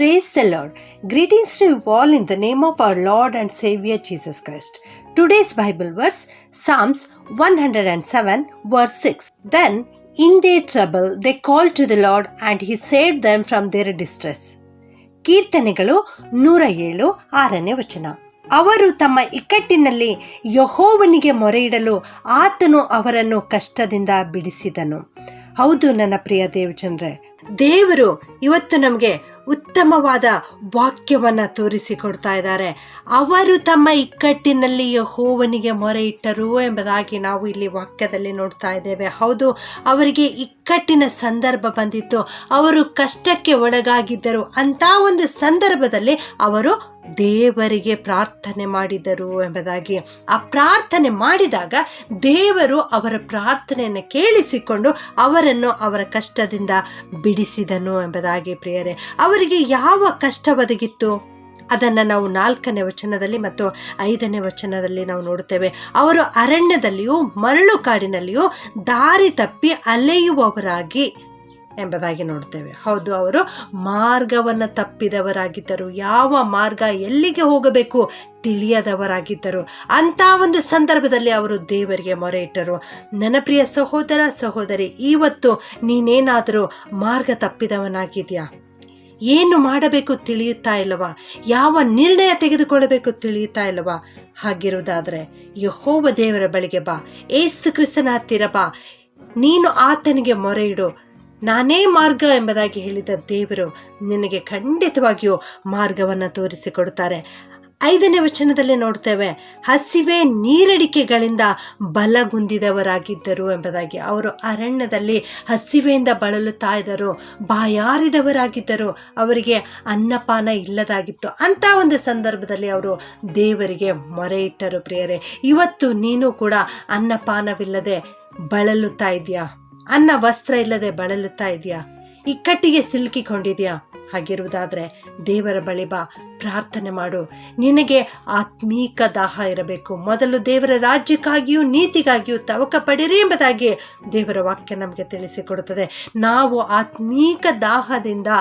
Praise the Lord. Greetings to you all in the name of our Lord and Savior Jesus Christ. Today's Bible verse, Psalms 107 verse 6. Then in their trouble they called to the Lord and he saved them from their distress. ಕೀರ್ತನೆಗಳು 107 6ನೇ ವಚನ. ಅವರು ತಮ್ಮ ಇಕ್ಕಟ್ಟಿನಲ್ಲಿ ಯೆಹೋವನಿಗೆ ಮೊರೆಯಿಡಲು ಆತನು ಅವರನ್ನು ಕಷ್ಟದಿಂದ ಬಿಡಿಸಿದನು. ಹೌದು ನನ್ನ ಪ್ರಿಯ ದೇವಜನರೇ, ದೇವರು ಇವತ್ತು ನಮಗೆ ಉತ್ತಮವಾದ ವಾಕ್ಯವನ್ನು ತೋರಿಸಿಕೊಡ್ತಾ ಇದ್ದಾರೆ. ಅವರು ತಮ್ಮ ಇಕ್ಕಟ್ಟಿನಲ್ಲಿ ಯೆಹೋವನಿಗೆ ಮೊರೆ ಇಟ್ಟರು ಎಂಬುದಾಗಿ ನಾವು ಇಲ್ಲಿ ವಾಕ್ಯದಲ್ಲಿ ನೋಡ್ತಾ ಇದ್ದೇವೆ. ಹೌದು, ಅವರಿಗೆ ಇಕ್ಕಟ್ಟಿನ ಸಂದರ್ಭ ಬಂದಿತ್ತು, ಅವರು ಕಷ್ಟಕ್ಕೆ ಒಳಗಾಗಿದ್ದರು. ಅಂತ ಒಂದು ಸಂದರ್ಭದಲ್ಲಿ ಅವರು ದೇವರಿಗೆ ಪ್ರಾರ್ಥನೆ ಮಾಡಿದರು ಎಂಬುದಾಗಿ. ಆ ಪ್ರಾರ್ಥನೆ ಮಾಡಿದಾಗ ದೇವರು ಅವರ ಪ್ರಾರ್ಥನೆಯನ್ನು ಕೇಳಿಸಿಕೊಂಡು ಅವರನ್ನು ಅವರ ಕಷ್ಟದಿಂದ ಬಿಡಿಸಿದನು ಎಂಬುದಾಗಿ. ಪ್ರಿಯರೇ, ಅವರಿಗೆ ಯಾವ ಕಷ್ಟ ಒದಗಿತ್ತು ಅದನ್ನು ನಾವು 4ನೇ ವಚನದಲ್ಲಿ ಮತ್ತು 5ನೇ ವಚನದಲ್ಲಿ ನಾವು ನೋಡುತ್ತೇವೆ. ಅವರು ಅರಣ್ಯದಲ್ಲಿಯೂ ಮರಳು ಕಾಡಿನಲ್ಲಿಯೂ ದಾರಿ ತಪ್ಪಿ ಅಲೆಯುವವರಾಗಿ ಎಂಬುದಾಗಿ ನೋಡ್ತೇವೆ. ಹೌದು, ಅವರು ಮಾರ್ಗವನ್ನು ತಪ್ಪಿದವರಾಗಿದ್ದರು. ಯಾವ ಮಾರ್ಗ ಎಲ್ಲಿಗೆ ಹೋಗಬೇಕು ತಿಳಿಯದವರಾಗಿದ್ದರು. ಅಂಥ ಒಂದು ಸಂದರ್ಭದಲ್ಲಿ ಅವರು ದೇವರಿಗೆ ಮೊರೆ ಇಟ್ಟರು. ನನ್ನ ಪ್ರಿಯ ಸಹೋದರ ಸಹೋದರಿ, ಇವತ್ತು ನೀನೇನಾದರೂ ಮಾರ್ಗ ತಪ್ಪಿದವನಾಗಿದೆಯಾ? ಏನು ಮಾಡಬೇಕು ತಿಳಿಯುತ್ತಾ ಇಲ್ಲವಾ? ಯಾವ ನಿರ್ಣಯ ತೆಗೆದುಕೊಳ್ಳಬೇಕು ತಿಳಿಯುತ್ತಾ ಇಲ್ಲವಾ? ಹಾಗಿರುವುದಾದರೆ ಯೆಹೋವ ದೇವರ ಬಳಿಗೆ ಬಾ, ಯೇಸು ಕ್ರಿಸ್ತನ ಹತ್ತಿರ ಬಾ, ನೀನು ಆತನಿಗೆ ಮೊರೆ ಇಡು. ನಾನೇ ಮಾರ್ಗ ಎಂಬುದಾಗಿ ಹೇಳಿದ ದೇವರು ನಿನಗೆ ಖಂಡಿತವಾಗಿಯೂ ಮಾರ್ಗವನ್ನು ತೋರಿಸಿಕೊಡುತ್ತಾರೆ. 5ನೇ ವಚನದಲ್ಲಿ ನೋಡ್ತೇವೆ, ಹಸಿವೆ ನೀರಡಿಕೆಗಳಿಂದ ಬಲಗುಂದಿದವರಾಗಿದ್ದರು ಎಂಬುದಾಗಿ. ಅವರು ಅರಣ್ಯದಲ್ಲಿ ಹಸಿವೆಯಿಂದ ಬಳಲುತ್ತಾ ಇದ್ದರು, ಬಾಯಾರಿದವರಾಗಿದ್ದರು, ಅವರಿಗೆ ಅನ್ನಪಾನ ಇಲ್ಲದಾಗಿತ್ತು. ಅಂಥ ಒಂದು ಸಂದರ್ಭದಲ್ಲಿ ಅವರು ದೇವರಿಗೆ ಮೊರೆ ಇಟ್ಟರು. ಪ್ರಿಯರೇ, ಇವತ್ತು ನೀನು ಕೂಡ ಅನ್ನಪಾನವಿಲ್ಲದೆ ಬಳಲುತ್ತಾ ಇದೆಯಾ? ಅನ್ನ ವಸ್ತ್ರ ಇಲ್ಲದೆ ಬಳಲುತ್ತಾ ಇದೆಯಾ? ಇಕ್ಕಟ್ಟಿಗೆ ಸಿಲುಕಿಕೊಂಡಿದೆಯಾ? ಹಾಗಿರುವುದಾದರೆ ದೇವರ ಬಳಿ ಬಾ, ಪ್ರಾರ್ಥನೆ ಮಾಡು. ನಿನಗೆ ಆತ್ಮೀಕ ದಾಹ ಇರಬೇಕು. ಮೊದಲು ದೇವರ ರಾಜ್ಯಕ್ಕಾಗಿಯೂ ನೀತಿಗಾಗಿಯೂ ತವಕ ಪಡಿರಿ ಎಂಬುದಾಗಿ ದೇವರ ವಾಕ್ಯ ನಮಗೆ ತಿಳಿಸಿಕೊಡುತ್ತದೆ. ನಾವು ಆತ್ಮೀಕ ದಾಹದಿಂದ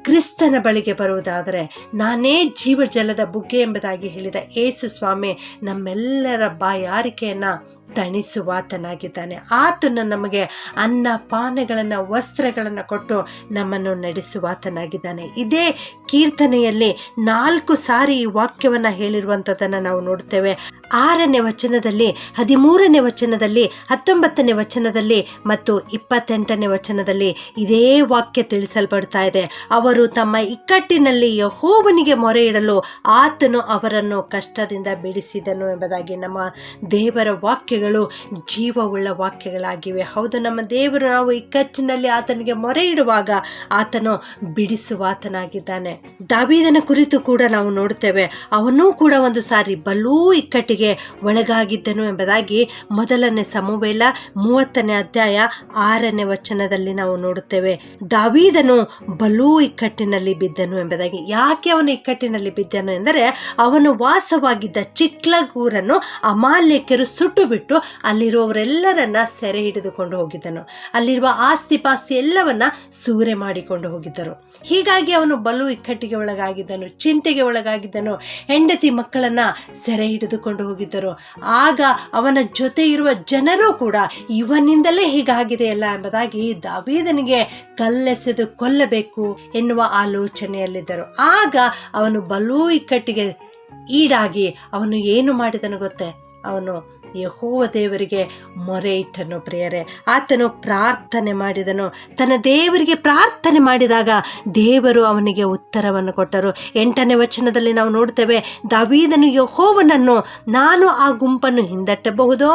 ಕ್ರಿಸ್ತನ ಬಳಿಗೆ ಬರುವುದಾದರೆ, ನಾನೇ ಜೀವಜಲದ ಬುಗ್ಗೆ ಎಂಬುದಾಗಿ ಹೇಳಿದ ಯೇಸು ಸ್ವಾಮಿ ನಮ್ಮೆಲ್ಲರ ಬಾಯಾರಿಕೆಯನ್ನು ತಣಿಸುವಾತನಾಗಿದ್ದಾನೆ. ಆತನು ನಮಗೆ ಅನ್ನ ಪಾನಗಳನ್ನು ವಸ್ತ್ರಗಳನ್ನು ಕೊಟ್ಟು ನಮ್ಮನ್ನು ನಡೆಸುವಾತನಾಗಿದ್ದಾನೆ. ಇದೇ ಕೀರ್ತನೆಯಲ್ಲಿ 4 ಸಾರಿ ಈ ವಾಕ್ಯವನ್ನು ಹೇಳಿರುವಂಥದ್ದನ್ನು ನಾವು ನೋಡ್ತೇವೆ. 6ನೇ ವಚನದಲ್ಲಿ, 13ನೇ ವಚನದಲ್ಲಿ, 19ನೇ ವಚನದಲ್ಲಿ ಮತ್ತು 28ನೇ ವಚನದಲ್ಲಿ ಇದೇ ವಾಕ್ಯ ತಿಳಿಸಲ್ಪಡ್ತಾ ಇದೆ. ಅವರು ತಮ್ಮ ಇಕ್ಕಟ್ಟಿನಲ್ಲಿ ಯೆಹೋವನಿಗೆ ಮೊರೆ ಇಡಲು ಆತನು ಅವರನ್ನು ಕಷ್ಟದಿಂದ ಬಿಡಿಸಿದನು ಎಂಬುದಾಗಿ. ನಮ್ಮ ದೇವರ ವಾಕ್ಯಗಳು ಜೀವವುಳ್ಳ ವಾಕ್ಯಗಳಾಗಿವೆ. ಹೌದು, ನಮ್ಮ ದೇವರು ನಾವು ಇಕ್ಕಟ್ಟಿನಲ್ಲಿ ಆತನಿಗೆ ಮೊರೆ ಇಡುವಾಗ ಆತನು ಬಿಡಿಸುವಾತನಾಗಿದ್ದಾನೆ. ದಾವೀದನ ಕುರಿತು ಕೂಡ ನಾವು ನೋಡುತ್ತೇವೆ. ಅವನೂ ಕೂಡ ಒಂದು ಸಾರಿ ಬಲೂ ಇಕ್ಕಟ್ಟಿಗೆ ಒಳಗಾಗಿದ್ದನು ಎಂಬುದಾಗಿ 1ನೇ ಸಮುವೇಲ 30ನೇ ಅಧ್ಯಾಯ 6ನೇ ವಚನದಲ್ಲಿ ನಾವು ನೋಡುತ್ತೇವೆ. ದಾವೀದನು ಬಲೂ ಇಕ್ಕಟ್ಟಿನಲ್ಲಿ ಬಿದ್ದನು ಎಂಬುದಾಗಿ. ಯಾಕೆ ಅವನು ಇಕ್ಕಟ್ಟಿನಲ್ಲಿ ಬಿದ್ದನು ಎಂದರೆ, ಅವನು ವಾಸವಾಗಿದ್ದ ಚಿಕ್ಲಗೂರನ್ನು ಅಮಾಲೇಕ್ಯರು ಸುಟ್ಟು ಬಿಟ್ಟು ಅಲ್ಲಿರುವವರೆಲ್ಲರನ್ನ ಸೆರೆ ಹಿಡಿದುಕೊಂಡು ಹೋಗಿದ್ದನು. ಅಲ್ಲಿರುವ ಆಸ್ತಿ ಪಾಸ್ತಿ ಎಲ್ಲವನ್ನ ಸೂರೆ ಮಾಡಿಕೊಂಡು ಹೋಗಿದ್ದರು. ಹೀಗಾಗಿ ಅವನು ಬಲು ಇಕ್ಕಟ್ಟಿಗೆ ಒಳಗಾಗಿದ್ದನು, ಚಿಂತೆಗೆ ಒಳಗಾಗಿದ್ದನು. ಹೆಂಡತಿ ಮಕ್ಕಳನ್ನ ಸೆರೆ ಹಿಡಿದುಕೊಂಡು ಹೋಗಿದ್ದರು. ಆಗ ಅವನ ಜೊತೆ ಇರುವ ಜನರು ಕೂಡ ಇವನಿಂದಲೇ ಹೀಗಾಗಿದೆಯಲ್ಲ ಎಂಬುದಾಗಿ ದಾವೀದನಿಗೆ ಕಲ್ಲೆಸೆದು ಕೊಲ್ಲಬೇಕು ಎನ್ನುವ ಆಲೋಚನೆಯಲ್ಲಿದ್ದರು. ಆಗ ಅವನು ಬಲು ಇಕ್ಕಟ್ಟಿಗೆ ಈಡಾಗಿ ಅವನು ಏನು ಮಾಡಿದನು ಗೊತ್ತೇ? ಅವನು ಯೆಹೋವ ದೇವರಿಗೆ ಮೊರೆ ಇಟ್ಟನು. ಪ್ರಿಯರೇ, ಆತನು ಪ್ರಾರ್ಥನೆ ಮಾಡಿದನು. ತನ್ನ ದೇವರಿಗೆ ಪ್ರಾರ್ಥನೆ ಮಾಡಿದಾಗ ದೇವರು ಅವನಿಗೆ ಉತ್ತರವನ್ನು ಕೊಟ್ಟರು. 8ನೇ ವಚನದಲ್ಲಿ ನಾವು ನೋಡ್ತೇವೆ, ದಾವೀದನು ಯೆಹೋವನನ್ನು, ನಾನು ಆ ಗುಂಪನ್ನು ಹಿಂದಟ್ಟಬಹುದೋ,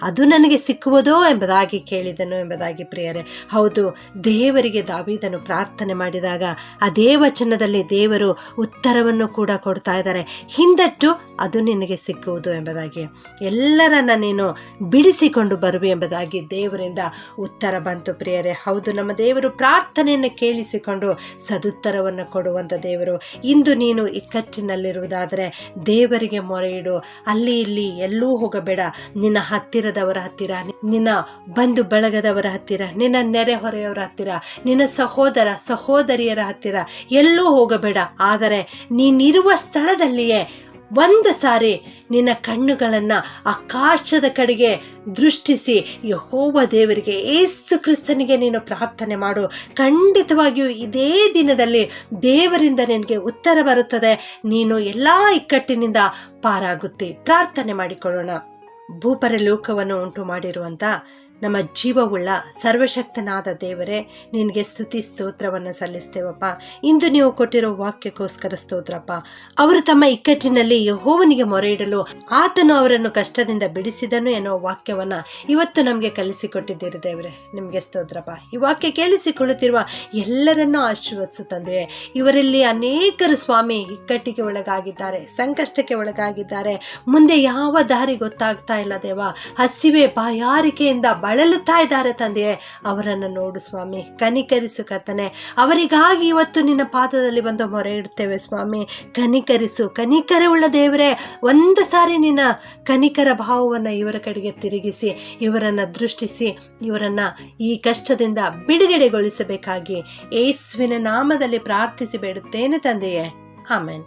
ಅದು ನನಗೆ ಸಿಕ್ಕುವುದೋ ಎಂಬುದಾಗಿ ಕೇಳಿದನು ಎಂಬುದಾಗಿ. ಪ್ರಿಯರೇ, ಹೌದು, ದೇವರಿಗೆ ದಾವೀದನು ಪ್ರಾರ್ಥನೆ ಮಾಡಿದಾಗ ಅದೇ ವಚನದಲ್ಲಿ ದೇವರು ಉತ್ತರವನ್ನು ಕೂಡ ಕೊಡ್ತಾ ಇದ್ದಾರೆ. ಹಿಂದಟ್ಟು, ಅದು ನಿನಗೆ ಸಿಕ್ಕುವುದು ಎಂಬುದಾಗಿ. ಎಲ್ಲರ ಕಷ್ಟಗಳನ್ನು ನೀನು ಬಿಡಿಸಿಕೊಂಡು ಬರುವೆ ಎಂಬುದಾಗಿ ದೇವರಿಂದ ಉತ್ತರ ಬಂತು ಪ್ರಿಯರೇ. ಹೌದು, ನಮ್ಮ ದೇವರು ಪ್ರಾರ್ಥನೆಯನ್ನು ಕೇಳಿಸಿಕೊಂಡು ಸದುತ್ತರವನ್ನು ಕೊಡುವಂಥ ದೇವರು. ಇಂದು ನೀನು ಇಕ್ಕಟ್ಟಿನಲ್ಲಿರುವುದಾದರೆ ದೇವರಿಗೆ ಮೊರೆ ಇಡು. ಅಲ್ಲಿ ಇಲ್ಲಿ ಎಲ್ಲೂ ಹೋಗಬೇಡ. ನಿನ್ನ ಹತ್ತಿರದವರ ಹತ್ತಿರ, ನಿನ್ನ ಬಂಧು ಬಳಗದವರ ಹತ್ತಿರ, ನಿನ್ನ ನೆರೆಹೊರೆಯವರ ಹತ್ತಿರ, ನಿನ್ನ ಸಹೋದರ ಸಹೋದರಿಯರ ಹತ್ತಿರ ಎಲ್ಲೂ ಹೋಗಬೇಡ. ಆದರೆ ನೀನಿರುವ ಸ್ಥಳದಲ್ಲಿಯೇ ಒಂದು ಸಾರಿ ನಿನ್ನ ಕಣ್ಣುಗಳನ್ನು ಆಕಾಶದ ಕಡೆಗೆ ದೃಷ್ಟಿಸಿ ಯೆಹೋವ ದೇವರಿಗೆ, ಯೇಸು ಕ್ರಿಸ್ತನಿಗೆ ನೀನು ಪ್ರಾರ್ಥನೆ ಮಾಡು. ಖಂಡಿತವಾಗಿಯೂ ಇದೇ ದಿನದಲ್ಲಿ ದೇವರಿಂದ ನಿನಗೆ ಉತ್ತರ ಬರುತ್ತದೆ. ನೀನು ಎಲ್ಲ ಇಕ್ಕಟ್ಟಿನಿಂದ ಪಾರಾಗುತ್ತೆ. ಪ್ರಾರ್ಥನೆ ಮಾಡಿಕೊಳ್ಳೋಣ. ಭೂಪರಲೋಕವನ್ನು ಉಂಟು ಮಾಡಿರುವಂಥ ನಮ್ಮ ಜೀವವುಳ್ಳ ಸರ್ವಶಕ್ತನಾದ ದೇವರೇ, ನಿನಗೆ ಸ್ತುತಿ ಸ್ತೋತ್ರವನ್ನು ಸಲ್ಲಿಸ್ತೇವಪ್ಪ. ಇಂದು ನೀವು ಕೊಟ್ಟಿರೋ ವಾಕ್ಯಕ್ಕೋಸ್ಕರ ಸ್ತೋತ್ರಪ್ಪ. ಅವರು ತಮ್ಮ ಇಕ್ಕಟ್ಟಿನಲ್ಲಿ ಯೆಹೋವನಿಗೆ ಮೊರೆ ಇಡಲು ಆತನು ಅವರನ್ನು ಕಷ್ಟದಿಂದ ಬಿಡಿಸಿದನು ಎನ್ನುವ ವಾಕ್ಯವನ್ನು ಇವತ್ತು ನಮಗೆ ಕಲಿಸಿಕೊಟ್ಟಿದ್ದೀರಿ ದೇವರೇ, ನಿಮಗೆ ಸ್ತೋತ್ರಪ್ಪ. ಈ ವಾಕ್ಯ ಕೇಳಿಸಿಕೊಳ್ಳುತ್ತಿರುವ ಎಲ್ಲರನ್ನೂ ಆಶೀರ್ವದಿಸು ತಂದೆಯೇ. ಇವರಲ್ಲಿ ಅನೇಕರು ಸ್ವಾಮಿ ಇಕ್ಕಟ್ಟಿಗೆ ಒಳಗಾಗಿದ್ದಾರೆ, ಸಂಕಷ್ಟಕ್ಕೆ ಒಳಗಾಗಿದ್ದಾರೆ. ಮುಂದೆ ಯಾವ ದಾರಿ ಗೊತ್ತಾಗ್ತಾ ಇಲ್ಲ ದೇವ. ಹಸಿವೆ ಬಾಯಾರಿಕೆಯಿಂದ ಬಳಲುತ್ತಾ ಇದ್ದಾರೆ ತಂದೆಯೇ. ಅವರನ್ನು ನೋಡು ಸ್ವಾಮಿ, ಕನಿಕರಿಸು ಕರ್ತನೆ. ಅವರಿಗಾಗಿ ಇವತ್ತು ನಿನ್ನ ಪಾದದಲ್ಲಿ ಬಂದು ಮೊರೆ ಇಡ್ತೇವೆ ಸ್ವಾಮಿ. ಕನಿಕರಿಸು, ಕನಿಕರವುಳ್ಳ ದೇವರೇ. ಒಂದು ಸಾರಿ ನಿನ್ನ ಕನಿಕರ ಭಾವವನ್ನು ಇವರ ಕಡೆಗೆ ತಿರುಗಿಸಿ ಇವರನ್ನು ದೃಷ್ಟಿಸಿ ಇವರನ್ನು ಈ ಕಷ್ಟದಿಂದ ಬಿಡುಗಡೆಗೊಳಿಸಬೇಕಾಗಿ ಯೇಸುವಿನ ನಾಮದಲ್ಲಿ ಪ್ರಾರ್ಥಿಸಿ ಬೇಡುತ್ತೇನೆ ತಂದೆಯೇ. ಆಮೆನ್.